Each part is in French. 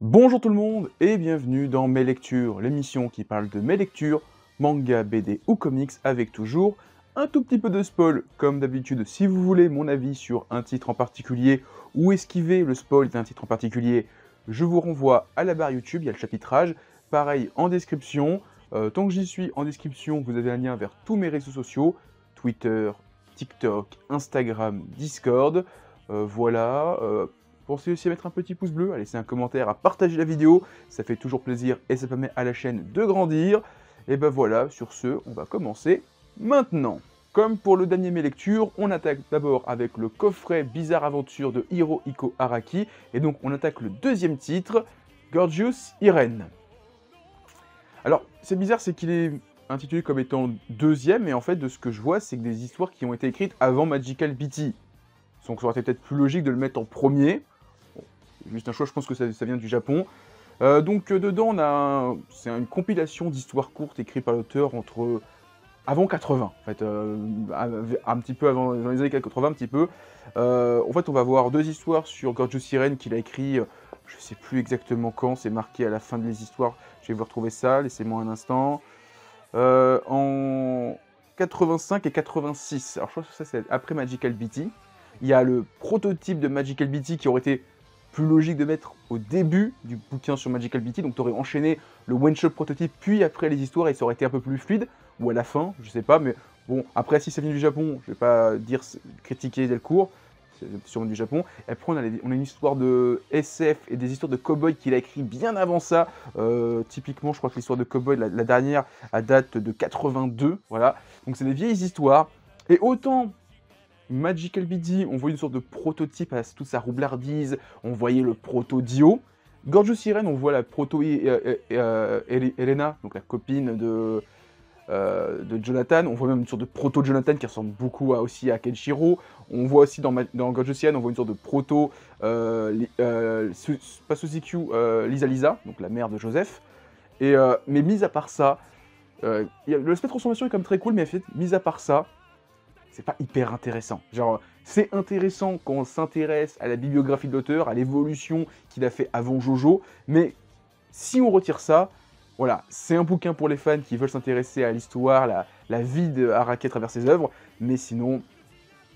Bonjour tout le monde et bienvenue dans Mes Lectures, l'émission qui parle de mes lectures, manga, BD ou comics avec toujours un tout petit peu de spoil. Comme d'habitude, si vous voulez mon avis sur un titre en particulier ou esquiver le spoil d'un titre en particulier, je vous renvoie à la barre YouTube, il y a le chapitrage. Pareil en description, tant que j'y suis en description, vous avez un lien vers tous mes réseaux sociaux, Twitter, TikTok, Instagram, Discord. Voilà. Pensez aussi à mettre un petit pouce bleu, à laisser un commentaire, à partager la vidéo, ça fait toujours plaisir et ça permet à la chaîne de grandir. Et ben voilà, sur ce, on va commencer maintenant. Comme pour le dernier Mes Lectures, on attaque d'abord avec le coffret Bizarre Aventure de Hirohiko Araki, et donc on attaque le deuxième titre, Gorgeous Irene. Alors, c'est bizarre, c'est qu'il est intitulé comme étant deuxième, et en fait, de ce que je vois, c'est que des histoires qui ont été écrites avant Magical BT. Donc ça aurait été peut-être plus logique de le mettre en premier. Juste un choix, je pense que ça vient du Japon. Dedans, c'est une compilation d'histoires courtes écrites par l'auteur entre avant 80, en fait, un petit peu avant, dans les années 80, un petit peu. En fait, on va voir deux histoires sur Gorgeous Irene qu'il a écrit, je sais plus exactement quand, c'est marqué à la fin de les histoires. Je vais vous retrouver ça, laissez-moi un instant. En 85 et 86, alors je pense que ça c'est après Magical BT. Il y a le prototype de Magical BT qui aurait été plus logique de mettre au début du bouquin sur Magical BT, donc tu aurais enchaîné le one-shot prototype, puis après les histoires, et ça aurait été un peu plus fluide, ou à la fin, je sais pas, mais bon, après si ça vient du Japon, je vais pas dire critiquer Delcourt, c'est sûrement du Japon. Et après on a une histoire de SF et des histoires de cowboy qu'il a écrit bien avant ça, typiquement je crois que l'histoire de cowboy, la dernière, à date de 82, voilà, donc c'est des vieilles histoires, et autant Magical BD, on voit une sorte de prototype à toute sa roublardise, on voyait le proto-Dio. Gorgeous Irene, on voit la proto-Elena, donc la copine de Jonathan. On voit même une sorte de proto-Jonathan qui ressemble beaucoup aussi à Kenshiro. On voit aussi dans Gorgeous Irene, on voit une sorte de proto, pas Suzuki, Lisa Lisa, donc la mère de Joseph. Mais mis à part ça, l'aspect transformation est quand même très cool, mais en fait, mis à part ça, c'est pas hyper intéressant. Genre, c'est intéressant quand on s'intéresse à la bibliographie de l'auteur, à l'évolution qu'il a fait avant Jojo, mais si on retire ça, voilà, c'est un bouquin pour les fans qui veulent s'intéresser à l'histoire, la vie de Araki à travers ses œuvres, mais sinon,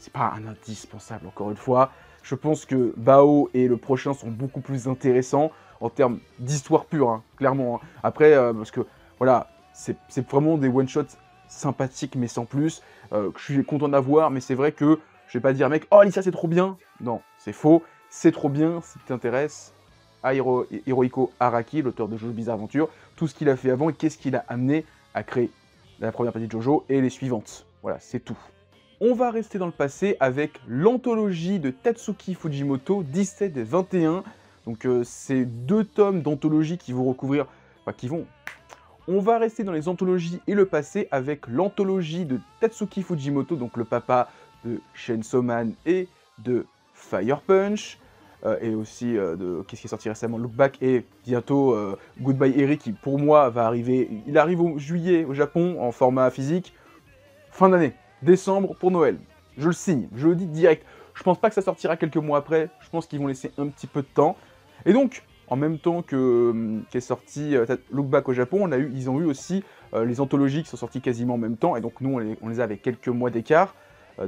c'est pas un indispensable, encore une fois. Je pense que Bao et le prochain sont beaucoup plus intéressants en termes d'histoire pure, hein, clairement. Hein. Après, parce que, voilà, c'est vraiment des one-shots sympathiques, mais sans plus, que je suis content d'avoir, mais c'est vrai que je vais pas dire, mec, oh, Alicia, c'est trop bien. Non, c'est faux, c'est trop bien, si tu t'intéresses à Hirohiko Araki, l'auteur de Jojo Bizarre Adventure, tout ce qu'il a fait avant et qu'est-ce qu'il a amené à créer la première partie de Jojo et les suivantes. Voilà, c'est tout. On va rester dans le passé avec l'anthologie de Tatsuki Fujimoto 17 et 21. Donc c'est deux tomes d'anthologie qui vont recouvrir, enfin qui vont... On va rester dans les anthologies et le passé avec l'anthologie de Tatsuki Fujimoto, donc le papa de Chainsaw Man et de Fire Punch, et aussi de qu'est-ce qui est sorti récemment, Look Back, et bientôt Goodbye Eri qui pour moi va arriver, il arrive au juillet au Japon en format physique, fin d'année. Décembre pour Noël. Je le signe, je le dis direct. Je pense pas que ça sortira quelques mois après, je pense qu'ils vont laisser un petit peu de temps. Et donc, en même temps qu'est sorti Look Back au Japon, ils ont eu aussi les anthologies qui sont sorties quasiment en même temps, et donc nous on les a avec quelques mois d'écart.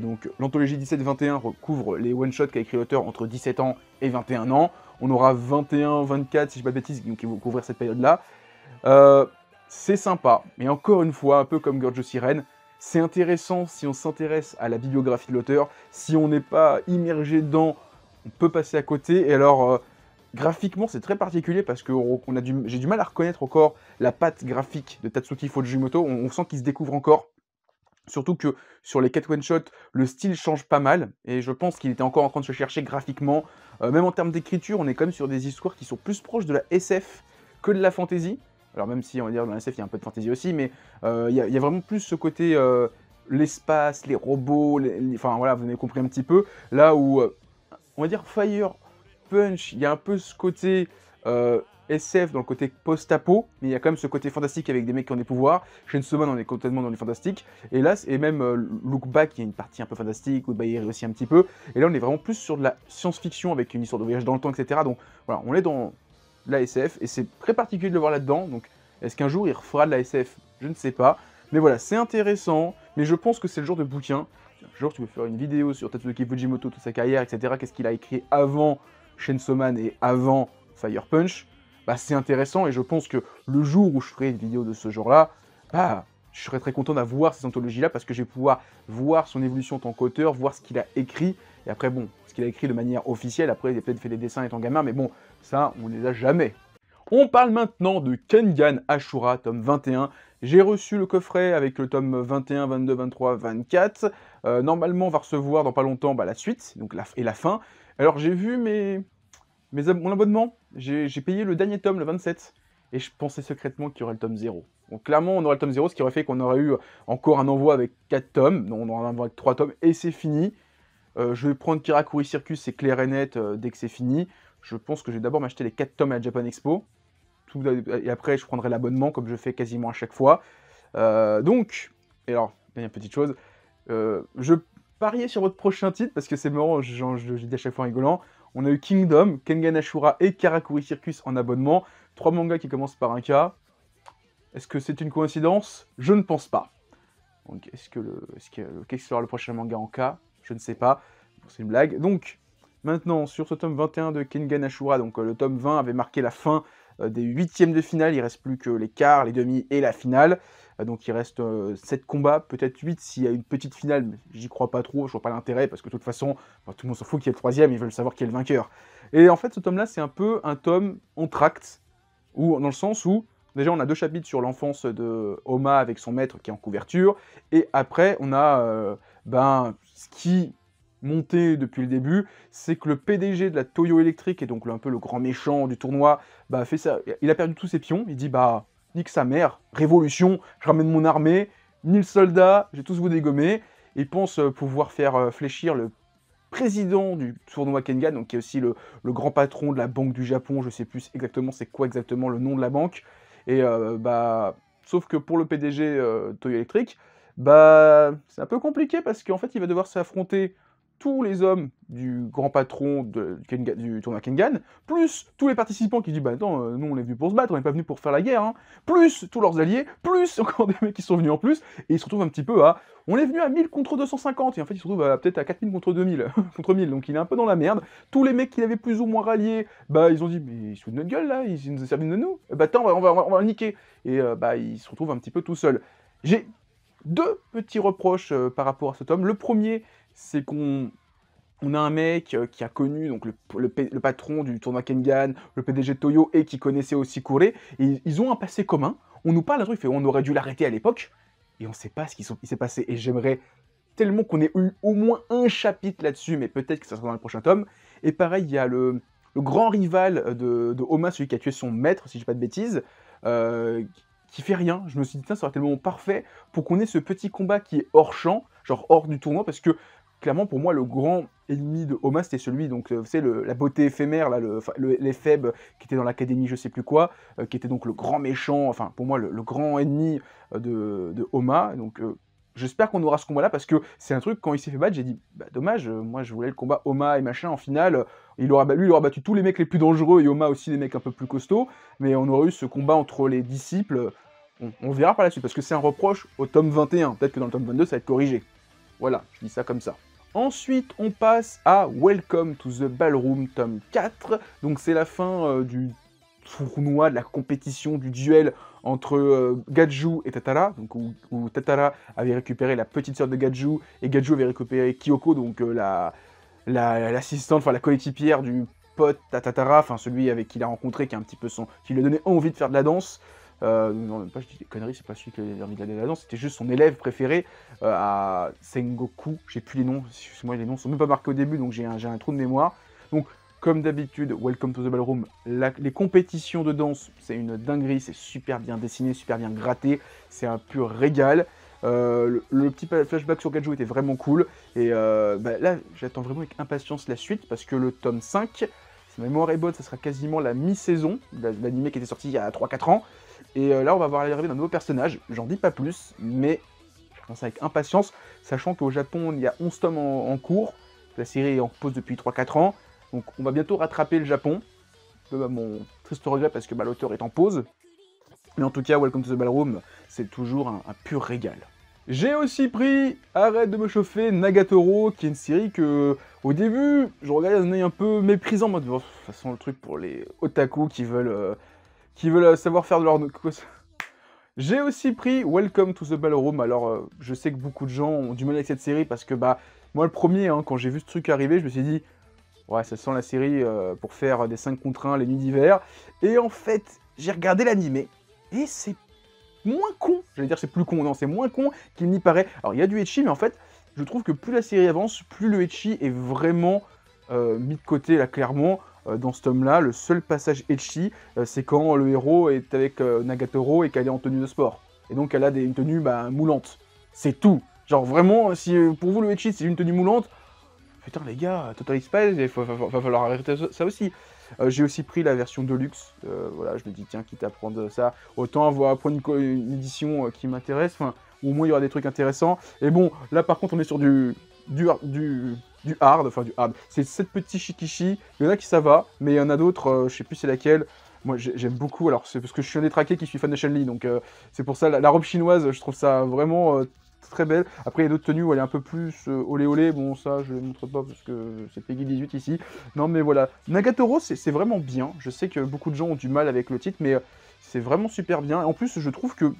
Donc l'anthologie 17-21 recouvre les one-shots qu'a écrit l'auteur entre 17 ans et 21 ans. On aura 21-24, si je ne dis pas de bêtises, qui vont couvrir cette période-là. C'est sympa, mais encore une fois, un peu comme Gorgeous Irene, c'est intéressant si on s'intéresse à la bibliographie de l'auteur. Si on n'est pas immergé dedans, on peut passer à côté. Et alors, graphiquement, c'est très particulier parce que j'ai du mal à reconnaître encore la patte graphique de Tatsuki Fujimoto. On sent qu'il se découvre encore. Surtout que sur les 4 one-shots, le style change pas mal. Et je pense qu'il était encore en train de se chercher graphiquement. Même en termes d'écriture, on est quand même sur des histoires qui sont plus proches de la SF que de la fantasy. Alors même si, on va dire, dans la SF, il y a un peu de fantasy aussi, mais il y a vraiment plus ce côté l'espace, les robots, enfin voilà, vous avez compris un petit peu. Là où, on va dire, Fire Punch, il y a un peu ce côté SF dans le côté post-apo, mais il y a quand même ce côté fantastique avec des mecs qui ont des pouvoirs. Chainsaw Man, on est complètement dans les fantastiques. Et là, et même Look Back, il y a une partie un peu fantastique, Goodbye Eri aussi un petit peu. Et là, on est vraiment plus sur de la science-fiction avec une histoire de voyage dans le temps, etc. Donc voilà, on est dans de la SF, et c'est très particulier de le voir là-dedans, donc est-ce qu'un jour il refera de la SF? Je ne sais pas. Mais voilà, c'est intéressant, mais je pense que c'est le genre de bouquin, si un jour tu veux faire une vidéo sur Tatsuki Fujimoto, toute sa carrière, etc., qu'est-ce qu'il a écrit avant Chainsaw Man et avant Fire Punch, bah c'est intéressant, et je pense que le jour où je ferai une vidéo de ce genre-là, bah je serais très content d'avoir ces anthologies-là, parce que je vais pouvoir voir son évolution en tant qu'auteur, voir ce qu'il a écrit, et après bon, ce qu'il a écrit de manière officielle, après il a peut-être fait des dessins étant gamin, mais bon, ça, on les a jamais. On parle maintenant de Kengan Ashura, tome 21. J'ai reçu le coffret avec le tome 21, 22, 23, 24. Normalement, on va recevoir dans pas longtemps la suite, donc la fin. Alors, j'ai vu mon abonnement. J'ai payé le dernier tome, le 27. Et je pensais secrètement qu'il y aurait le tome 0. Donc, clairement, on aurait le tome 0, ce qui aurait fait qu'on aurait eu encore un envoi avec 4 tomes. Non, on aurait un envoi avec 3 tomes, et c'est fini. Je vais prendre Kirakuri Circus, c'est clair et net, dès que c'est fini. Je pense que je vais d'abord m'acheter les 4 tomes à la Japan Expo. Et après, je prendrai l'abonnement, comme je fais quasiment à chaque fois. Donc, et alors, dernière petite chose, je pariais sur votre prochain titre, parce que c'est marrant, j'ai dit à chaque fois en rigolant. On a eu Kingdom, Kengan Ashura et Karakuri Circus en abonnement. 3 mangas qui commencent par un K. Est-ce que c'est une coïncidence? Je ne pense pas. Donc, qu'est-ce que sera le prochain manga en K? Je ne sais pas. C'est une blague. Donc, maintenant, sur ce tome 21 de Kengan Ashura, donc le tome 20 avait marqué la fin des huitièmes de finale. Il ne reste plus que les quarts, les demi et la finale. Donc, il reste 7 combats, peut-être 8 s'il y a une petite finale, mais j'y crois pas trop, je vois pas l'intérêt, parce que de toute façon, tout le monde s'en fout qui est le troisième, ils veulent savoir qui est le vainqueur. Et en fait, ce tome-là, c'est un peu un tome entracte, dans le sens où, déjà, on a 2 chapitres sur l'enfance de Oma avec son maître qui est en couverture, et après, on a ce qui montait depuis le début, c'est que le PDG de la Toyo Electric, et donc un peu le grand méchant du tournoi, fait ça. Il a perdu tous ses pions, il dit nique sa mère, révolution, je ramène mon armée, 1000 soldats, j'ai tous vous dégommer, et il pense pouvoir faire fléchir le président du tournoi Kengan, donc qui est aussi le grand patron de la Banque du Japon, je sais plus exactement c'est quoi exactement le nom de la banque, et sauf que pour le PDG Toyo Electric, c'est un peu compliqué, parce qu'en fait il va devoir s'affronter tous les hommes du grand patron du tournoi Kengan, plus tous les participants qui disent attends, nous on est venus pour se battre, on n'est pas venus pour faire la guerre, hein. Plus tous leurs alliés, plus encore des mecs qui sont venus en plus, et ils se retrouvent un petit peu on est venu à 1000 contre 250, et en fait il se retrouve peut-être à 4000 contre 2000, contre 1000, donc il est un peu dans la merde. Tous les mecs qu'il avait plus ou moins ralliés, ils ont dit mais ils se foutent de notre gueule là, ils nous ont servi de nous, attends, on va le niquer, et il se retrouve un petit peu tout seul. J'ai 2 petits reproches par rapport à ce tome. Le premier, c'est qu'on a un mec qui a connu donc le patron du tournoi Kengan, le PDG de Toyo, et qui connaissait aussi Kure, et ils ont un passé commun. On nous parle d'un truc, on aurait dû l'arrêter à l'époque, et on sait pas ce qui s'est passé, et j'aimerais tellement qu'on ait eu au moins un chapitre là-dessus, mais peut-être que ça sera dans le prochain tome. Et pareil, il y a le grand rival de Oma, celui qui a tué son maître, si je dis pas de bêtises, qui fait rien. Je me suis dit, ça aurait été le moment parfait pour qu'on ait ce petit combat qui est hors champ, genre hors du tournoi, parce que clairement, pour moi, le grand ennemi de Oma, c'était celui, donc, vous savez, la beauté éphémère, là, l'éphèbe qui était dans l'académie, je sais plus quoi, qui était donc le grand méchant, enfin, pour moi, le grand ennemi de Oma. Donc, j'espère qu'on aura ce combat-là, parce que c'est un truc, quand il s'est fait battre, j'ai dit, dommage, moi, je voulais le combat Oma et machin, en finale, lui, il aura battu tous les mecs les plus dangereux, et Oma aussi les mecs un peu plus costauds, mais on aurait eu ce combat entre les disciples. On verra par la suite, parce que c'est un reproche au tome 21, peut-être que dans le tome 22, ça va être corrigé. Voilà, je dis ça comme ça. Ensuite, on passe à Welcome to the Ballroom, tome 4. Donc c'est la fin du tournoi, de la compétition, du duel entre Gaju et Tatara, donc où Tatara avait récupéré la petite sœur de Gaju, et Gaju avait récupéré Kyoko, donc l'assistante, enfin la coéquipière du pote à Tatara, enfin celui avec qui il a rencontré, qui lui a donné envie de faire de la danse. Non, pas je dis des conneries, c'est pas celui qui a envie de la danse, c'était juste son élève préféré à Sengoku, j'ai plus les noms, excusez-moi, les noms sont même pas marqués au début, donc j'ai un trou de mémoire. Donc, comme d'habitude, Welcome to the Ballroom, les compétitions de danse, c'est une dinguerie, c'est super bien dessiné, super bien gratté, c'est un pur régal. Le petit flashback sur Gaju était vraiment cool, et là, j'attends vraiment avec impatience la suite, parce que le tome 5, si ma mémoire est bonne, ça sera quasiment la mi-saison, l'anime qui était sorti il y a 3-4 ans, et là, on va voir l'arrivée d'un nouveau personnage, j'en dis pas plus, mais je pense avec impatience, sachant qu'au Japon, il y a 11 tomes en cours, la série est en pause depuis 3-4 ans, donc on va bientôt rattraper le Japon, mon triste regret parce que bah, l'auteur est en pause. Mais en tout cas, Welcome to the Ballroom, c'est toujours un pur régal. J'ai aussi pris Arrête de me chauffer, Nagatoro, qui est une série que, au début, je regardais d'un œil un peu méprisant, en mode, oh, de toute façon, le truc pour les otaku qui veulent savoir faire de leur... J'ai aussi pris Welcome to the Ballroom. Alors, je sais que beaucoup de gens ont du mal avec cette série parce que, bah, moi, le premier, hein, quand j'ai vu ce truc arriver, je me suis dit, ouais, ça sent la série pour faire des 5 contre 1 les nuits d'hiver. Et en fait, j'ai regardé l'animé, et c'est moins con. J'allais dire c'est plus con, non, c'est moins con qu'il n'y paraît. Alors, il y a du ecchi, mais en fait, je trouve que plus la série avance, plus le ecchi est vraiment mis de côté, là, clairement. Dans ce tome-là, le seul passage ecchi, c'est quand le héros est avec Nagatoro et qu'elle est en tenue de sport. Et donc elle a une tenue moulante. C'est tout. Genre vraiment, si pour vous le ecchi c'est une tenue moulante, putain les gars, Total Spice, il va falloir arrêter ça aussi. J'ai aussi pris la version Deluxe, voilà, je me dis tiens, quitte à prendre ça, autant prendre une édition qui m'intéresse, enfin, au moins il y aura des trucs intéressants. Et bon, là par contre on est sur du hard, c'est 7 petits shikishi, il y en a qui ça va, mais il y en a d'autres, je sais plus c'est laquelle. Moi j'aime beaucoup, alors c'est parce que je suis un détraqué qui suis fan de Chun-Li, donc c'est pour ça, la robe chinoise, je trouve ça vraiment très belle. Après il y a d'autres tenues où elle est un peu plus olé olé, bon ça je ne montre pas parce que c'est Peggy 18 ici. Non mais voilà, Nagatoro c'est vraiment bien, je sais que beaucoup de gens ont du mal avec le titre, mais c'est vraiment super bien. Et en plus je trouve que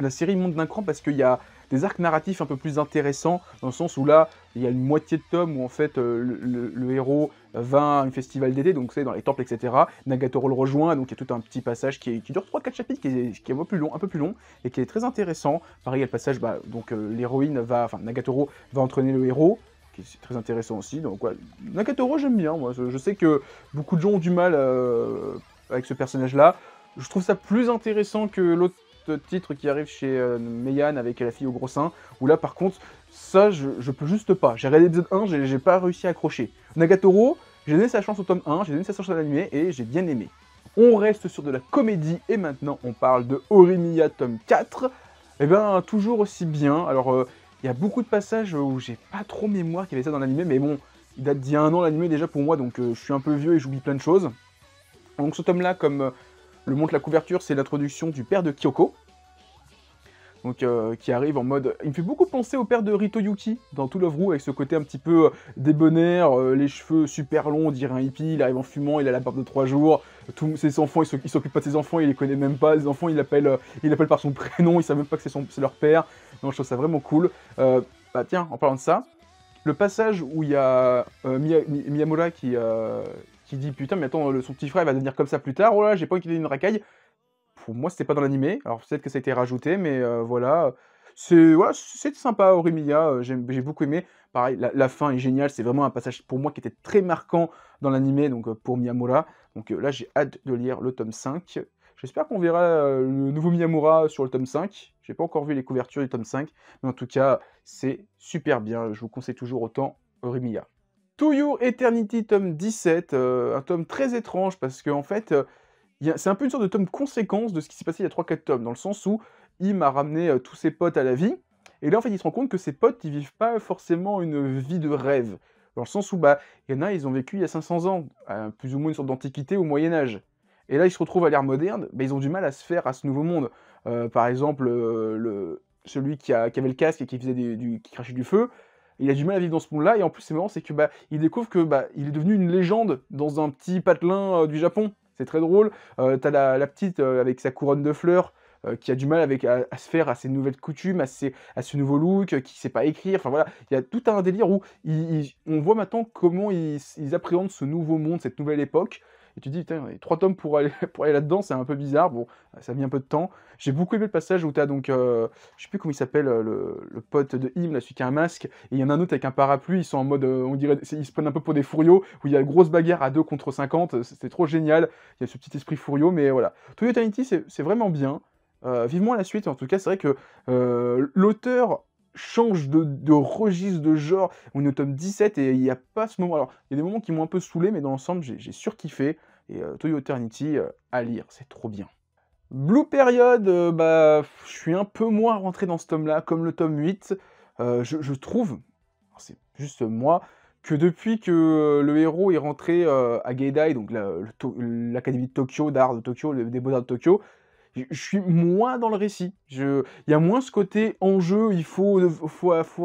la série monte d'un cran parce qu'il y a des arcs narratifs un peu plus intéressants, dans le sens où là, il y a une moitié de tome où en fait le héros va à un festival d'été, donc c'est dans les temples, etc. Nagatoro le rejoint, donc il y a tout un petit passage qui dure 3-4 chapitres, qui est un peu plus long, et qui est très intéressant. Pareil, il y a le passage, Nagatoro va entraîner le héros, qui est très intéressant aussi. Donc ouais, Nagatoro j'aime bien, moi. Je sais que beaucoup de gens ont du mal avec ce personnage-là. Je trouve ça plus intéressant que l'autre titre qui arrive chez Meian avec la fille au gros sein, où là par contre, ça je peux juste pas. J'ai regardé l'épisode 1, j'ai pas réussi à accrocher. Nagatoro, j'ai donné sa chance au tome 1, j'ai donné sa chance à l'animé, et j'ai bien aimé. On reste sur de la comédie, et maintenant on parle de Horimiya tome 4. Et bien, toujours aussi bien. Alors, il y a beaucoup de passages où j'ai pas trop mémoire qu'il y avait ça dans l'animé, mais bon, il date d'il y a 1 an l'animé déjà pour moi, donc je suis un peu vieux et j'oublie plein de choses. Donc ce tome-là, comme le montre la couverture, c'est l'introduction du père de Kyoko. Donc, qui arrive en mode... Il me fait beaucoup penser au père de Ritoyuki dans To Love Ru, avec ce côté un petit peu débonnaire, les cheveux super longs, on dirait un hippie, il arrive en fumant, il a la barbe de 3 jours, ses enfants, il s'occupe pas de ses enfants, il les connaît même pas, les enfants, il appelle par son prénom, il savent même pas que c'est leur père. Donc je trouve ça vraiment cool. Bah tiens, en parlant de ça, le passage où il y a Miyamura qui dit « Putain, mais attends, son petit frère va devenir comme ça plus tard, oh là, j'ai pas envie qu'il ait une racaille », pour moi, c'était pas dans l'animé. Alors peut-être que ça a été rajouté, mais voilà. C'est sympa, Horimiya, j'ai beaucoup aimé. Pareil, la fin est géniale, c'est vraiment un passage pour moi qui était très marquant dans l'animé, donc pour Miyamura. Donc là, j'ai hâte de lire le tome 5. J'espère qu'on verra le nouveau Miyamura sur le tome 5. J'ai pas encore vu les couvertures du tome 5, mais en tout cas, c'est super bien. Je vous conseille toujours autant Horimiya. To Your Eternity, tome 17, un tome très étrange parce qu'en fait, c'est un peu une sorte de tome conséquence de ce qui s'est passé il y a 3-4 tomes, dans le sens où il m'a ramené tous ses potes à la vie, et là en fait il se rend compte que ses potes ils vivent pas forcément une vie de rêve, dans le sens où il y en a ils ont vécu il y a 500 ans, plus ou moins une sorte d'antiquité au Moyen-Âge, et là ils se retrouvent à l'ère moderne, ils ont du mal à se faire à ce nouveau monde. Par exemple, celui qui avait le casque et qui crachait du feu, il a du mal à vivre dans ce monde-là, et en plus c'est marrant, c'est que il découvre que il est devenu une légende dans un petit patelin du Japon. C'est très drôle. T'as la petite avec sa couronne de fleurs qui a du mal à se faire à ses nouvelles coutumes, à ce nouveau look, qui sait pas écrire. Enfin voilà, il y a tout un délire où on voit maintenant comment ils appréhendent ce nouveau monde, cette nouvelle époque. Et tu te dis, putain, il y a 3 tomes pour aller, pour aller là-dedans, c'est un peu bizarre. Bon, ça a mis un peu de temps. J'ai beaucoup aimé le passage où t'as donc, je sais plus comment il s'appelle, le pote de Im, là, celui qui a un masque, et il y en a un autre avec un parapluie, ils sont en mode, on dirait, ils se prennent un peu pour des furios, où il y a une grosse bagarre à 2 contre 50, c'était trop génial, il y a ce petit esprit furio, mais voilà. To Your Eternity, c'est vraiment bien. Vivement la suite, en tout cas, c'est vrai que l'auteur change de registre, de genre. On est au tome 17 et il n'y a pas ce moment. Alors, il y a des moments qui m'ont un peu saoulé, mais dans l'ensemble, j'ai surkiffé. Et To Your Eternity, à lire, c'est trop bien. Blue Period, je suis un peu moins rentré dans ce tome-là, comme le tome 8. Je trouve, c'est juste moi, que depuis que le héros est rentré à Geidai, donc l'académie de Tokyo, d'art de Tokyo, des beaux-arts de Tokyo, je suis moins dans le récit. Il y a moins ce côté enjeu, il faut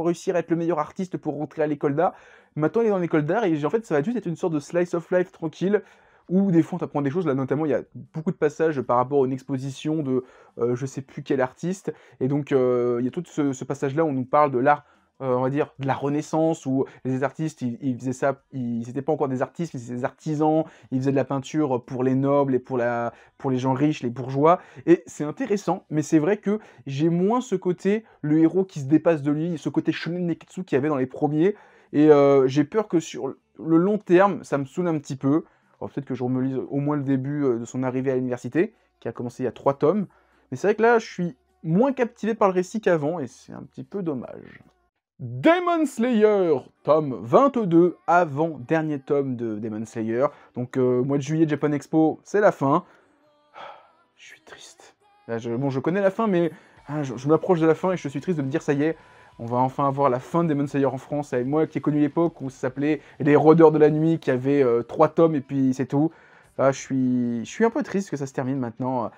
réussir à être le meilleur artiste pour rentrer à l'école d'art. Maintenant, il est dans l'école d'art et en fait, ça va juste être une sorte de slice of life tranquille, où des fois on t'apprend des choses. Là, notamment, il y a beaucoup de passages par rapport à une exposition de je sais plus quel artiste. Et donc, il y a tout ce passage-là où on nous parle de l'art, on va dire, de la Renaissance, où les artistes, ils faisaient ça, ils n'étaient pas encore des artistes, mais c'était des artisans, ils faisaient de la peinture pour les nobles et pour les gens riches, les bourgeois. Et c'est intéressant, mais c'est vrai que j'ai moins ce côté, le héros qui se dépasse de lui, ce côté shonen neketsu qu'il y avait dans les premiers. Et j'ai peur que sur le long terme, ça me saoule un petit peu. Alors peut-être que je remelise au moins le début de son arrivée à l'université, qui a commencé il y a 3 tomes. Mais c'est vrai que là, je suis moins captivé par le récit qu'avant, et c'est un petit peu dommage. Demon Slayer, tome 22, avant-dernier tome de Demon Slayer. Donc mois de juillet, Japan Expo, c'est la fin. Je suis triste. Là, bon, je connais la fin, mais hein, je m'approche de la fin et je suis triste de me dire, ça y est, on va enfin avoir la fin de Demon Slayer en France. Avec moi qui ai connu l'époque où ça s'appelait Les Rôdeurs de la Nuit, qui avait 3 tomes et puis c'est tout. Là, je suis un peu triste que ça se termine maintenant.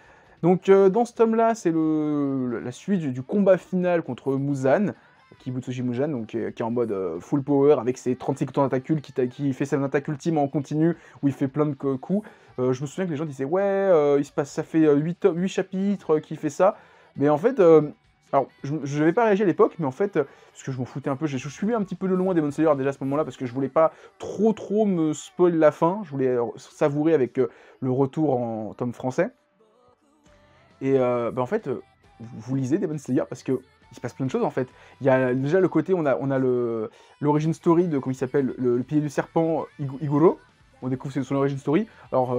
Donc dans ce tome-là, c'est la suite du combat final contre Muzan, Kibutsuji Muzan, donc, qui est en mode full power, avec ses 36 tentacules, qui fait sa tentacule team en continu, où il fait plein de coups. Je me souviens que les gens disaient, ouais, ça fait 8 chapitres qu'il fait ça. Mais en fait, alors, je n'avais pas réagi à l'époque, mais en fait, parce que je m'en foutais un peu, je suivais un petit peu de loin Demon Slayer déjà à ce moment-là, parce que je voulais pas trop me spoil la fin, je voulais savourer avec le retour en tome français. Et en fait, vous lisez Demon Slayer parce que il se passe plein de choses en fait. Il y a déjà le côté, on a l'origin story de, comment il s'appelle, le pilier du serpent Iguro. On découvre son origin story. Alors,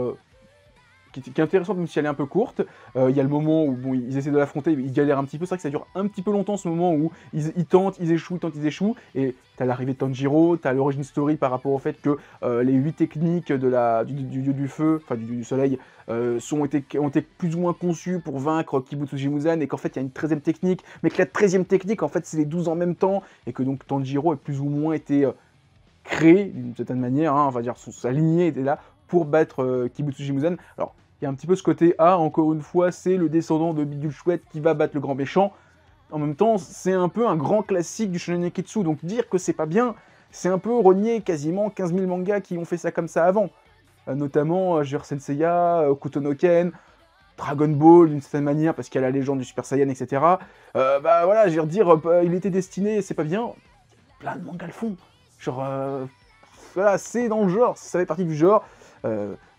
qui est intéressante même si elle est un peu courte. Il y a le moment où bon, ils essaient de l'affronter, ils galèrent un petit peu. C'est vrai que ça dure un petit peu longtemps ce moment où ils tentent, ils échouent, Et t'as l'arrivée de Tanjiro, t'as l'origin story par rapport au fait que les 8 techniques du dieu du feu, enfin du soleil, ont été plus ou moins conçues pour vaincre Kibutsuji Muzan, et qu'en fait il y a une 13e technique, mais que la 13e technique en fait c'est les 12 en même temps, et que donc Tanjiro a plus ou moins été créé d'une certaine manière, hein, on va dire sa lignée était là pour battre Kibutsuji Muzan. Alors, il y a un petit peu ce côté, encore une fois, c'est le descendant de Bidule Chouette qui va battre le grand méchant. En même temps, c'est un peu un grand classique du shonen neketsu, donc dire que c'est pas bien, c'est un peu renier quasiment 15 000 mangas qui ont fait ça comme ça avant. Notamment Jujutsu Senseiya, Kutonoken, Dragon Ball d'une certaine manière, parce qu'il y a la légende du Super Saiyan, etc. Bah voilà, je veux dire, il était destiné, c'est pas bien. Plein de mangas le font. Genre, voilà, c'est dans le genre, ça fait partie du genre.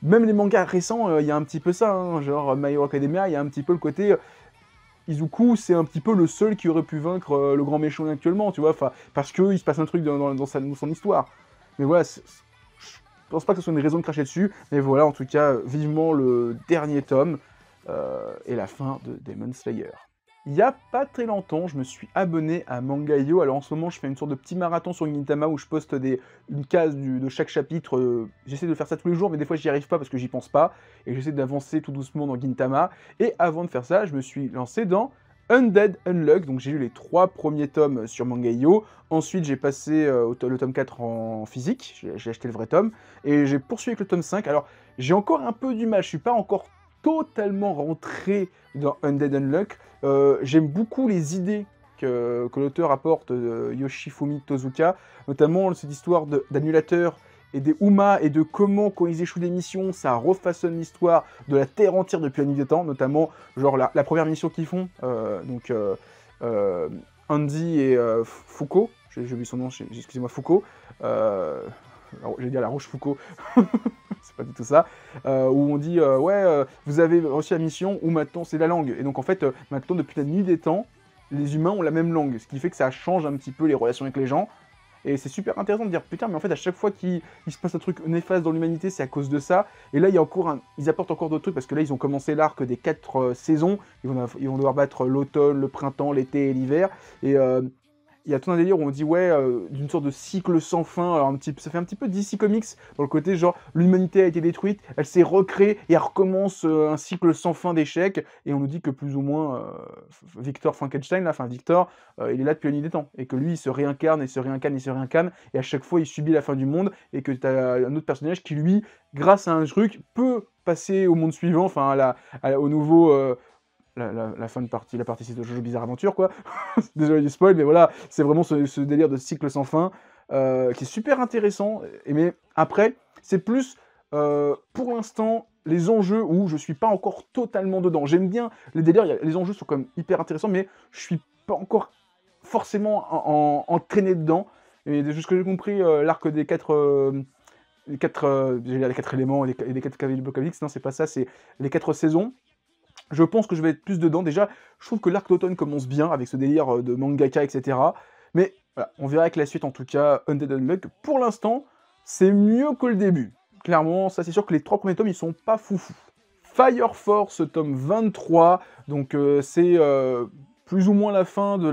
Même les mangas récents, il y a un petit peu ça, hein, genre My Hero Academia, il y a un petit peu le côté... Izuku, c'est un petit peu le seul qui aurait pu vaincre le grand méchant actuellement, tu vois, parce qu'il se passe un truc dans son histoire. Mais voilà, je pense pas que ce soit une raison de cracher dessus, mais voilà, en tout cas, vivement le dernier tome et la fin de Demon Slayer. Il y a pas très longtemps, je me suis abonné à Mangayo. Alors en ce moment, je fais une sorte de petit marathon sur Gintama où je poste une case de chaque chapitre. J'essaie de faire ça tous les jours, mais des fois, j'y arrive pas parce que j'y pense pas. Et j'essaie d'avancer tout doucement dans Gintama. Et avant de faire ça, je me suis lancé dans Undead Unluck. Donc j'ai lu les 3 premiers tomes sur Mangayo. Ensuite, j'ai passé le tome 4 en physique. J'ai acheté le vrai tome. Et j'ai poursuivi avec le tome 5. Alors, j'ai encore un peu du mal. Je suis pas encore totalement rentré dans Undead Unluck. J'aime beaucoup les idées que l'auteur apporte, Yoshifumi Tozuka, notamment cette histoire d'annulateur et des Uma, et de comment, quand ils échouent des missions, ça refaçonne l'histoire de la Terre entière depuis la nuit des temps, notamment genre la première mission qu'ils font, Andy et Foucault, j'ai oublié son nom, excusez-moi, Foucault, j'allais dire la Rochefoucauld, c'est pas du tout ça, où on dit vous avez reçu la mission, où maintenant c'est la langue. Et donc en fait, maintenant depuis la nuit des temps, les humains ont la même langue, ce qui fait que ça change un petit peu les relations avec les gens. Et c'est super intéressant de dire, putain, mais en fait, à chaque fois qu'il se passe un truc néfaste dans l'humanité, c'est à cause de ça. Et là, il y a encore ils apportent encore d'autres trucs, parce que là, ils ont commencé l'arc des 4 saisons. Ils vont devoir battre l'automne, le printemps, l'été et l'hiver. Et il y a tout un délire où on dit ouais, d'une sorte de cycle sans fin. Alors ça fait un petit peu DC Comics dans le côté genre l'humanité a été détruite, elle s'est recréée et elle recommence un cycle sans fin d'échecs. Et on nous dit que plus ou moins Victor Frankenstein, là, enfin Victor, il est là depuis la nuit des temps et que lui il se réincarne et se réincarne et se réincarne et à chaque fois il subit la fin du monde et que tu as un autre personnage qui lui, grâce à un truc, peut passer au monde suivant, enfin au nouveau. La fin de partie, la partie c'est de Jojo Bizarre Adventure, quoi. Désolé du spoil, mais voilà, c'est vraiment ce délire de cycle sans fin qui est super intéressant. Mais après, c'est plus pour l'instant les enjeux où je suis pas encore totalement dedans. J'aime bien les délires, les enjeux sont quand même hyper intéressants, mais je suis pas encore forcément entraîné dedans. Et de ce que j'ai compris, l'arc des les 4 éléments et les 4 cavaliers de l'Apocalypse, non, c'est pas ça, c'est les 4 saisons. Je pense que je vais être plus dedans. Déjà, je trouve que l'arc d'automne commence bien avec ce délire de mangaka, etc. Mais voilà, on verra avec la suite, en tout cas, Undead Unluck. Pour l'instant, c'est mieux que le début. Clairement, ça c'est sûr que les 3 premiers tomes, ils sont pas foufou. Fire Force, tome 23. Donc c'est plus ou moins la fin de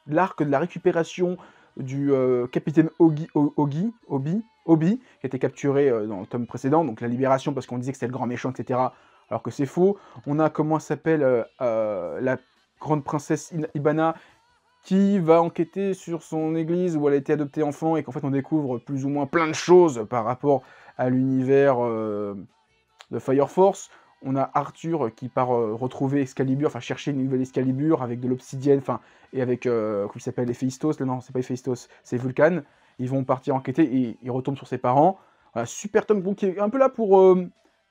l'arc de la récupération du capitaine Obi, qui a été capturé dans le tome précédent. Donc la libération, parce qu'on disait que c'était le grand méchant, etc. Alors que c'est faux. On a, comment s'appelle, la grande princesse Ibana, qui va enquêter sur son église où elle a été adoptée enfant, et qu'en fait on découvre plus ou moins plein de choses par rapport à l'univers de Fire Force. On a Arthur qui part retrouver Excalibur, enfin chercher une nouvelle Excalibur avec de l'obsidienne, enfin, et avec, comment il s'appelle, Héphaïstos, non, c'est pas Héphaïstos, c'est Vulcan. Ils vont partir enquêter et ils retombent sur ses parents. Voilà, super tome qui est un peu là pour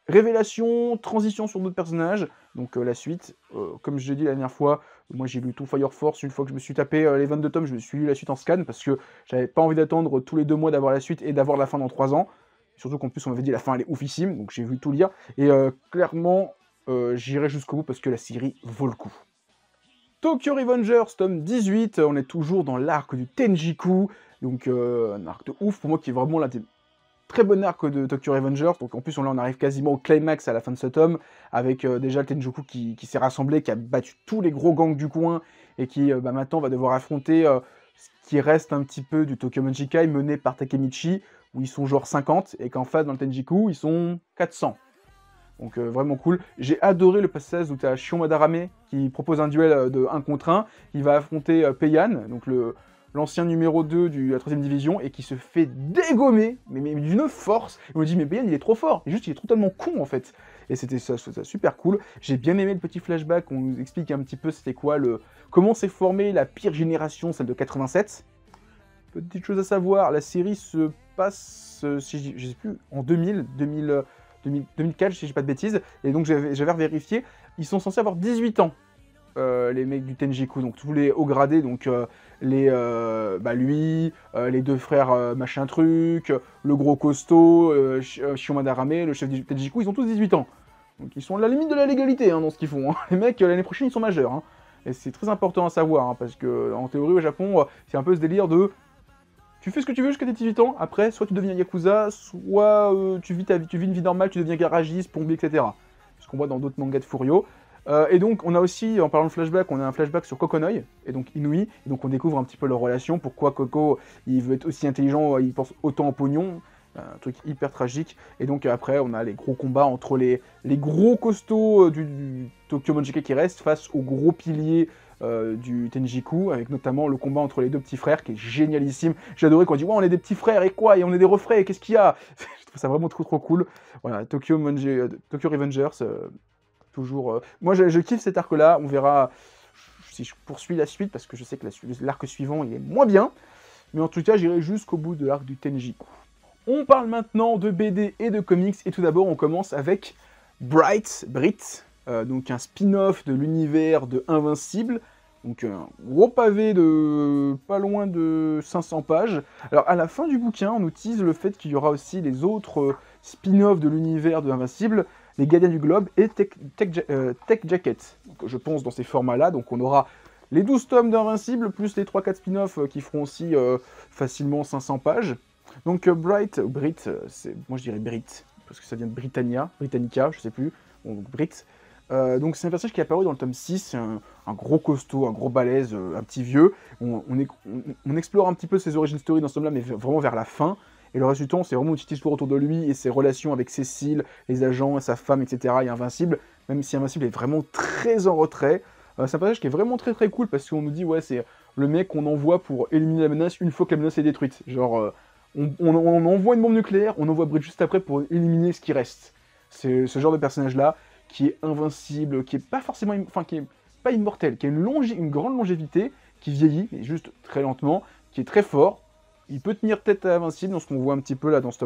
révélation, transition sur d'autres personnages. Donc la suite, comme je l'ai dit la dernière fois, moi j'ai lu tout Fire Force. Une fois que je me suis tapé les 22 tomes, je me suis lu la suite en scan parce que j'avais pas envie d'attendre tous les 2 mois d'avoir la suite et d'avoir la fin dans 3 ans. Surtout qu'en plus on m'avait dit la fin elle est oufissime, donc j'ai vu tout lire. Et clairement, j'irai jusqu'au bout parce que la série vaut le coup. Tokyo Revengers, tome 18, on est toujours dans l'arc du Tenjiku, donc un arc de ouf pour moi qui est vraiment l'un des très bon arc de Tokyo Revengers. Donc en plus on arrive quasiment au climax à la fin de ce tome, avec déjà le Tenjiku qui s'est rassemblé, qui a battu tous les gros gangs du coin, et qui maintenant va devoir affronter ce qui reste un petit peu du Tokyo Manjikai mené par Takemichi, où ils sont genre 50, et qu'en face dans le Tenjiku ils sont 400. Donc vraiment cool. J'ai adoré le passage où tu as Shion Madarame qui propose un duel de 1 contre 1. Il va affronter Peian, donc l'ancien numéro 2 de la 3ème division, et qui se fait dégommer, mais d'une force. Et on me dit, mais Peian il est trop fort, il est totalement con en fait. Et c'était ça super cool. J'ai bien aimé le petit flashback, on nous explique un petit peu c'était quoi comment s'est formée la pire génération, celle de 87. Petite chose à savoir, la série se passe, si je sais plus, en 2004, si je dis pas de bêtises, et donc j'avais vérifié, ils sont censés avoir 18 ans, les mecs du Tenjiku, donc tous les hauts gradés, donc lui, les 2 frères machin truc, le gros costaud, Shion Madarame, le chef du Tenjiku, ils ont tous 18 ans. Donc ils sont à la limite de la légalité dans ce qu'ils font. Hein. Les mecs, l'année prochaine, ils sont majeurs. Hein. Et c'est très important à savoir, hein, parce que en théorie, au Japon, c'est un peu ce délire de... Tu fais ce que tu veux jusqu'à tes 18 ans, après, soit tu deviens Yakuza, soit tu vis une vie normale, tu deviens garagiste, plombier, etc. Ce qu'on voit dans d'autres mangas de Furio. Et donc, on a aussi, en parlant de flashback, on a un flashback sur Kokonoi, et donc Inui, et donc on découvre un petit peu leur relation, pourquoi Coco, il veut être aussi intelligent, il pense autant en pognon, un truc hyper tragique. Et donc après, on a les gros combats entre les gros costauds du Tokyo Manjikai qui restent face aux gros piliers du Tenjiku, avec notamment le combat entre les 2 petits frères qui est génialissime. J'ai adoré quand on dit ouais, on est des petits frères et quoi, et on est des refrains, et qu'est-ce qu'il y a. Je trouve ça vraiment trop cool. Voilà, Tokyo Revengers, toujours. Moi je kiffe cet arc là, on verra si je poursuis la suite parce que je sais que l'arc suivant il est moins bien, mais en tout cas j'irai jusqu'au bout de l'arc du Tenjiku. On parle maintenant de BD et de comics, et tout d'abord on commence avec Brit, donc un spin-off de l'univers de Invincible, donc un gros pavé de pas loin de 500 pages. Alors à la fin du bouquin, on nous tease le fait qu'il y aura aussi les autres spin-offs de l'univers de Invincible, les Gardiens du Globe et Tech Jacket. Donc, je pense dans ces formats-là, donc on aura les 12 tomes d'Invincible, plus les 3-4 spin-offs qui feront aussi facilement 500 pages. Donc Brit, moi je dirais Brit, parce que ça vient de Britannica, je sais plus, donc Brit. Donc c'est un personnage qui est apparu dans le tome 6, c'est un gros costaud, un gros balèze, un petit vieux. On explore un petit peu ses origines story dans ce tome-là, mais vraiment vers la fin. Et le reste du temps, c'est vraiment une petite histoire autour de lui et ses relations avec Cécile, les agents, sa femme, etc. et Invincible, même si Invincible est vraiment très en retrait. C'est un personnage qui est vraiment très très cool parce qu'on nous dit, ouais, c'est le mec qu'on envoie pour éliminer la menace une fois que la menace est détruite. Genre, on envoie une bombe nucléaire, on envoie Bridge juste après pour éliminer ce qui reste. C'est ce genre de personnage-là qui est invincible, qui est pas forcément, enfin qui est pas immortel, qui a une grande longévité, qui vieillit, mais juste très lentement, qui est très fort. Il peut tenir tête à Invincible dans ce qu'on voit un petit peu là dans ce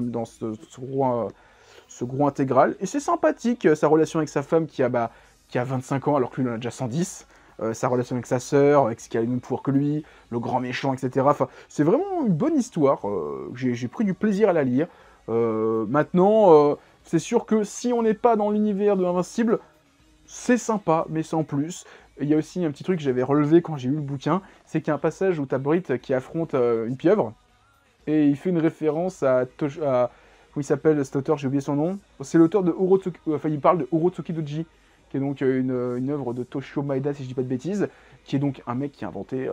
gros intégral. Et c'est sympathique, sa relation avec sa femme qui a 25 ans alors que lui il en a déjà 110. Sa relation avec sa sœur, avec ce qui a le même pouvoir que lui, le grand méchant, etc. Enfin, c'est vraiment une bonne histoire. J'ai pris du plaisir à la lire. Maintenant, c'est sûr que si on n'est pas dans l'univers de Invincible, c'est sympa, mais sans plus. Il y a aussi un petit truc que j'avais relevé quand j'ai lu le bouquin, c'est qu'il y a un passage où t'as Brit qui affronte une pieuvre, et il fait une référence comment il s'appelle cet auteur, j'ai oublié son nom. C'est l'auteur de Urotsuki, enfin il parle de Urotsuki Doji, qui est donc une œuvre de Toshio Maeda, si je dis pas de bêtises, qui est donc un mec qui a inventé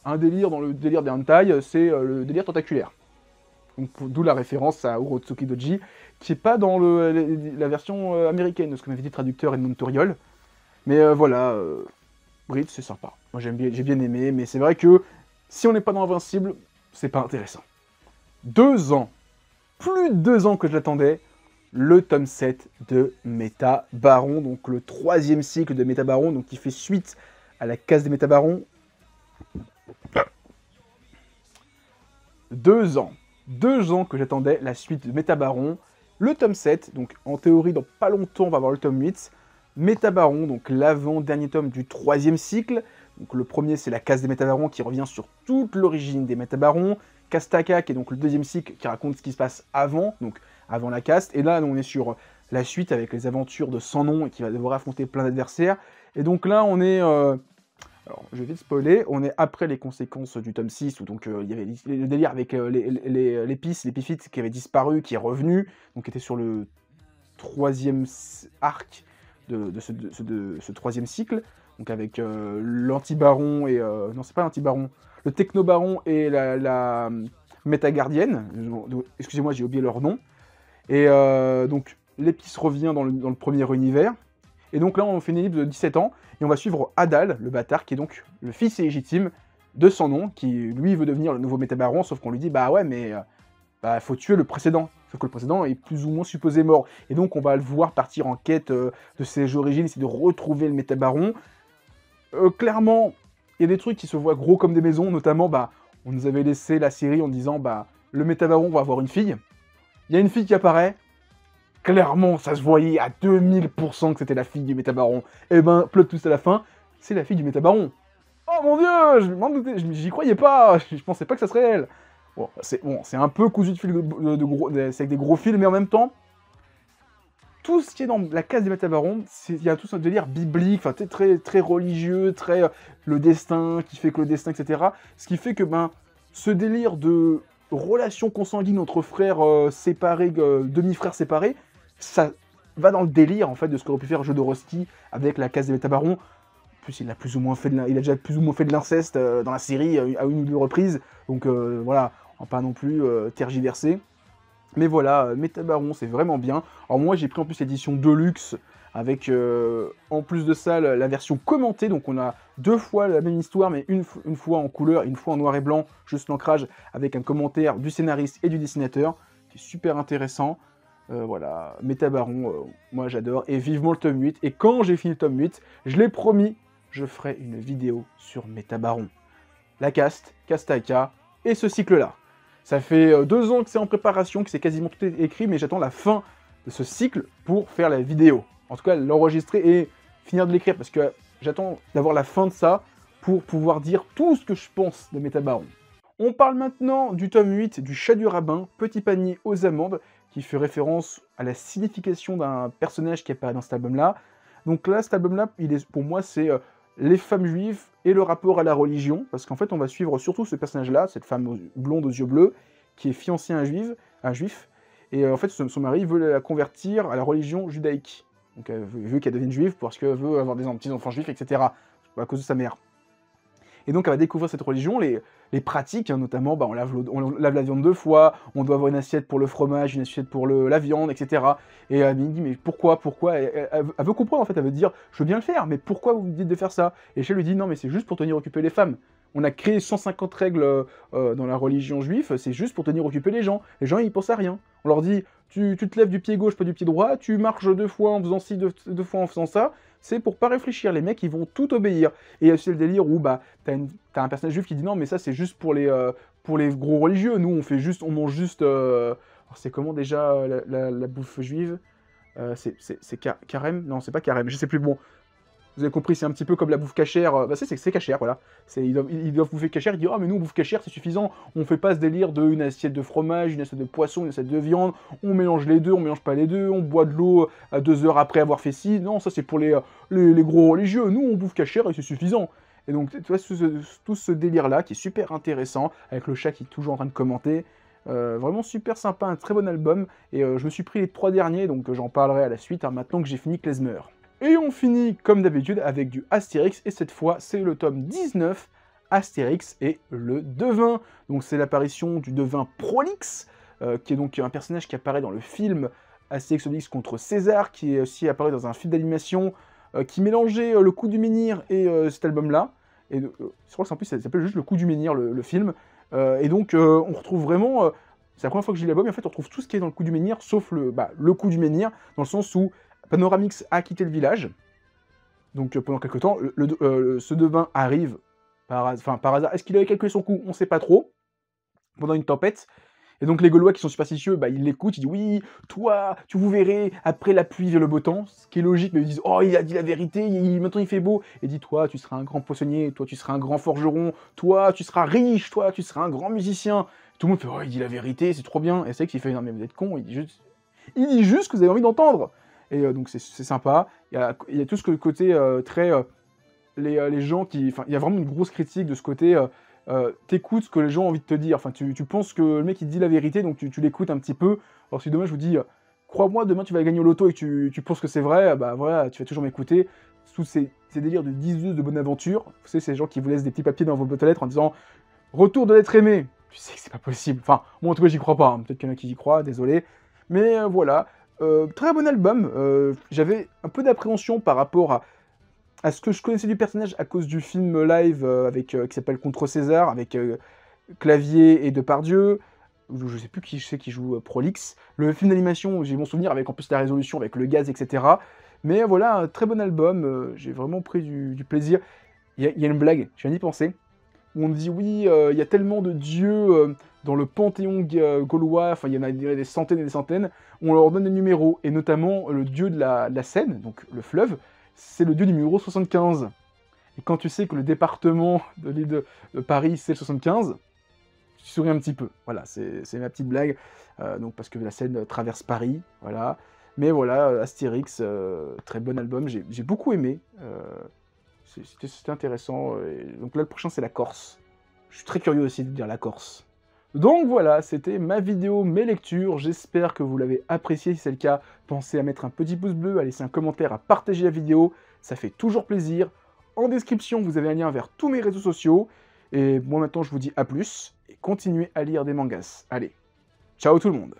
un délire dans le délire des hentai, c'est le délire tentaculaire. D'où la référence à Urotsuki Doji, qui n'est pas dans la version américaine, de ce que m'avait dit le traducteur Edmond Toriol. Mais voilà, Brit, c'est sympa. Moi j'ai bien aimé, mais c'est vrai que si on n'est pas dans Invincible, c'est pas intéressant. 2 ans, plus de 2 ans que je l'attendais, le tome 7 de Métabaron, donc le 3e cycle de Métabaron, donc qui fait suite à la case des Métabarons. 2 ans. 2 ans que j'attendais la suite de Métabaron. Le tome 7, donc en théorie dans pas longtemps on va avoir le tome 8. Métabaron, donc l'avant-dernier tome du 3e cycle. Donc le premier c'est la case des Métabarons qui revient sur toute l'origine des Métabarons. Kastaka qui est donc le 2e cycle qui raconte ce qui se passe avant, donc avant la caste. Et là on est sur la suite avec les aventures de Sans Nom et qui va devoir affronter plein d'adversaires. Et donc là on est... alors, je vais vite spoiler, on est après les conséquences du tome 6, où donc il y avait le délire avec l'épiphyte qui avait disparu, qui est revenu, donc qui était sur le 3e arc de ce 3e cycle, donc avec l'anti-baron et... non, c'est pas l'anti-baron, le techno-baron et la métagardienne, excusez-moi, j'ai oublié leur nom, et donc l'épice revient dans le premier univers, et donc là on fait une ellipse de 17 ans, et on va suivre Adal, le bâtard, qui est donc le fils illégitime de Sans Nom, qui lui veut devenir le nouveau Métabaron, sauf qu'on lui dit bah ouais mais faut tuer le précédent, sauf que le précédent est plus ou moins supposé mort. Et donc on va le voir partir en quête de ses origines, essayer de retrouver le Métabaron. Clairement, il y a des trucs qui se voient gros comme des maisons, notamment on nous avait laissé la série en disant le Métabaron va avoir une fille. Il y a une fille qui apparaît. Clairement, ça se voyait à 2000% que c'était la fille du Métabaron. Et ben, plot twist à la fin, c'est la fille du Métabaron. Oh mon dieu, je m'en doutais, j'y croyais pas, je pensais pas que ça serait elle. Bon, c'est un peu cousu de fil c'est avec des gros fils, mais en même temps, tout ce qui est dans la case des Métabarons, il y a tout un délire biblique, enfin très, très religieux, très le destin, qui fait que le destin, etc. Ce qui fait que ce délire de relation consanguine entre frères séparés, demi-frères séparés, ça va dans le délire en fait de ce qu'aurait pu faire Jodorowsky avec la case des Métabarons. En plus, il a déjà plus ou moins fait de l'inceste dans la série à une ou deux reprises, donc voilà, on va pas non plus tergiverser. Mais voilà, Métabaron, c'est vraiment bien. Alors moi, j'ai pris en plus l'édition Deluxe, avec en plus de ça la version commentée, donc on a 2 fois la même histoire, mais une fois en couleur, une fois en noir et blanc, juste l'ancrage, avec un commentaire du scénariste et du dessinateur, qui est super intéressant. Voilà, Métabaron, moi j'adore, et vivement le tome 8, et quand j'ai fini le tome 8, je l'ai promis, je ferai une vidéo sur Métabaron. La caste, Kastaka, et ce cycle-là. Ça fait 2 ans que c'est en préparation, que c'est quasiment tout écrit, mais j'attends la fin de ce cycle pour faire la vidéo. En tout cas, l'enregistrer et finir de l'écrire, parce que j'attends d'avoir la fin de ça pour pouvoir dire tout ce que je pense de Métabaron. On parle maintenant du tome 8 du Chat du Rabbin, Petit Panier aux Amandes, qui fait référence à la signification d'un personnage qui apparaît dans cet album-là. Donc là, cet album-là, pour moi, c'est les femmes juives et le rapport à la religion, parce qu'en fait, on va suivre surtout ce personnage-là, cette femme blonde aux yeux bleus, qui est fiancée à un juif, et en fait, son mari veut la convertir à la religion judaïque. Donc elle veut qu'elle devienne juive parce qu'elle veut avoir des petits-enfants juifs, etc. À cause de sa mère. Et donc elle va découvrir cette religion, les pratiques, hein, notamment on lave la viande 2 fois, on doit avoir une assiette pour le fromage, une assiette pour la viande, etc. Et elle me dit mais pourquoi elle veut comprendre en fait, elle veut dire je veux bien le faire, mais pourquoi vous me dites de faire ça? Et Shell lui dit non mais c'est juste pour tenir occupé les femmes. On a créé 150 règles dans la religion juive, c'est juste pour tenir occupé les gens. Les gens ils pensent à rien. On leur dit tu te lèves du pied gauche, pas du pied droit, tu marches 2 fois en faisant ci, 2 fois en faisant ça, c'est pour pas réfléchir, les mecs ils vont tout obéir. Et il y a aussi le délire où t'as un personnage juif qui dit non mais ça c'est juste pour les gros religieux, nous on mange juste... c'est comment déjà la bouffe juive c'est carême? Non c'est pas carême, je sais plus, bon. Vous avez compris, c'est un petit peu comme la bouffe cachère, c'est cachère, voilà. Ils doivent bouffer cachère, ils disent « Ah mais nous on bouffe cachère, c'est suffisant, on fait pas ce délire d'une assiette de fromage, une assiette de poisson, une assiette de viande, on mélange les deux, on mélange pas les deux, on boit de l'eau à 2 heures après avoir fait ci, non ça c'est pour les gros religieux, nous on bouffe cachère et c'est suffisant ». Et donc tu vois tout ce délire-là qui est super intéressant, avec le chat qui est toujours en train de commenter, vraiment super sympa, un très bon album, et je me suis pris les 3 derniers, donc j'en parlerai à la suite, hein, maintenant que j'ai fini Klezmer. Et on finit, comme d'habitude, avec du Astérix, et cette fois, c'est le tome 19, Astérix et le Devin. Donc c'est l'apparition du Devin Prolix, qui est donc un personnage qui apparaît dans le film Astérix Obélix contre César, qui est aussi apparu dans un film d'animation, qui mélangeait le coup du menhir et cet album-là. Et je crois que en plus, ça s'appelle juste le coup du menhir, le film. Et donc, on retrouve vraiment... c'est la première fois que je lis l'album, et en fait, on retrouve tout ce qui est dans le coup du menhir, sauf le coup du menhir, dans le sens où Panoramix a quitté le village, donc pendant quelques temps, ce Devin arrive par hasard. Est-ce qu'il avait calculé son coup? On sait pas trop, pendant une tempête, et donc les Gaulois qui sont superstitieux, ils l'écoutent, ils disent « Oui, toi, vous verrez, après la pluie vient le beau temps », ce qui est logique, mais ils disent « Oh, il a dit la vérité, maintenant il fait beau », et dit « Toi, tu seras un grand poissonnier, toi, tu seras un grand forgeron, toi, tu seras riche, toi, tu seras un grand musicien ». Tout le monde fait « Oh, il dit la vérité, c'est trop bien », et c'est vrai qu'il fait « Non mais vous êtes con, il dit juste ce que vous avez envie d'entendre ». Et donc c'est sympa, il y a tout ce côté très... les gens qui... Enfin, il y a vraiment une grosse critique de ce côté... t'écoutes ce que les gens ont envie de te dire, enfin tu penses que le mec il dit la vérité, donc tu l'écoutes un petit peu. Alors si demain je vous dis crois-moi, demain tu vas gagner au loto et que tu penses que c'est vrai, bah voilà, tu vas toujours m'écouter. Tous ces délires de 10 de bonne aventure, vous savez, ces gens qui vous laissent des petits papiers dans vos boîtes aux lettres en disant retour de l'être aimé, tu sais que c'est pas possible, enfin moi en tout cas j'y crois pas, hein. Peut-être qu'il y en a qui y croient, désolé, mais voilà. Très bon album, j'avais un peu d'appréhension par rapport à ce que je connaissais du personnage à cause du film live qui s'appelle Contre César, avec Clavier et Depardieu. Je sais plus qui joue Prolix. Le film d'animation, j'ai mon souvenir avec en plus la résolution, avec le gaz, etc. Mais voilà, un très bon album, j'ai vraiment pris du plaisir. Il y a une blague, je viens d'y penser, où on dit oui, il y a tellement de dieux dans le panthéon gaulois, enfin il y en a des centaines et des centaines, on leur donne des numéros, et notamment le dieu de la Seine, donc le fleuve, c'est le dieu numéro 75. Et quand tu sais que le département de l'île de Paris, c'est le 75, tu souris un petit peu. Voilà, c'est ma petite blague. Donc parce que la Seine traverse Paris, voilà. Mais voilà, Astérix, très bon album, j'ai beaucoup aimé. C'était intéressant. Et donc là, le prochain, c'est la Corse. Je suis très curieux aussi de dire la Corse. Donc voilà, c'était ma vidéo, mes lectures, j'espère que vous l'avez apprécié, si c'est le cas, pensez à mettre un petit pouce bleu, à laisser un commentaire, à partager la vidéo, ça fait toujours plaisir. En description, vous avez un lien vers tous mes réseaux sociaux, et moi maintenant je vous dis à plus, et continuez à lire des mangas. Allez, ciao tout le monde!